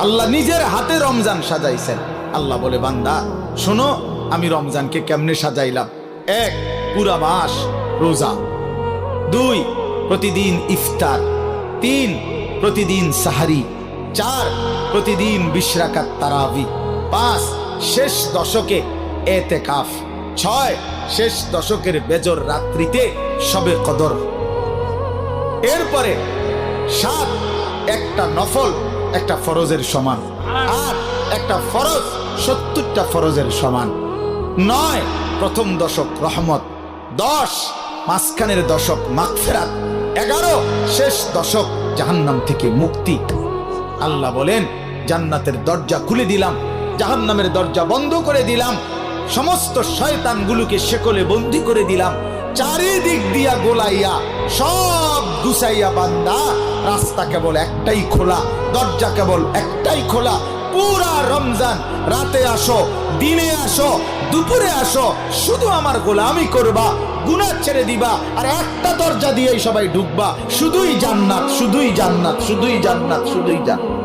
আল্লাহ নিজের হাতে রমজান সাজাইছেন। আল্লাহ বলে, বান্দা শোনো আমি রমজানকে কেমনে সাজাইলাম। 1, পুরা মাস রোজা। 2, প্রতিদিন ইফতার। 3, প্রতিদিন সাহারি। 4, প্রতিদিন 20 রাকাত তারাবি। 5, শেষ দশকে এতেকাফ। 6, শেষ দশকের বেজর রাত্রিতে শবে কদর। এরপরে 7, একটা নফল একটা ফরজের সমান। 8, একটা ফরজ 70টা ফরজের সমান। 9, প্রথম দশক রহমত। 10, মাঝখানের দশক মাগফিরাত। 11, শেষ দশক জাহান্নাম থেকে মুক্তি। আল্লাহ বলেন, জান্নাতের দরজা খুলে দিলাম, জাহান্নামের দরজা বন্ধ করে দিলাম, সমস্ত শয়তানগুলোকে শেকলে বন্দী করে দিলাম, চারিদিক দিয়া গোলাইয়া সব গুছাইয়া বান্দা রাস্তা কেবল একটাই খোলা, দরজা কেবল একটাই খোলা। পুরা রমজান রাতে আসো, দিনে আসো, দুপুরে আসো, শুধু আমার গোলামি করবা, গুনাহ ছেড়ে দিবা, আর একটা দরজা দিয়েই সবাই ঢুকবা। শুধুই জান্নাত, শুধুই জান্নাত, শুধুই জান্নাত, শুধুই জান্নাত।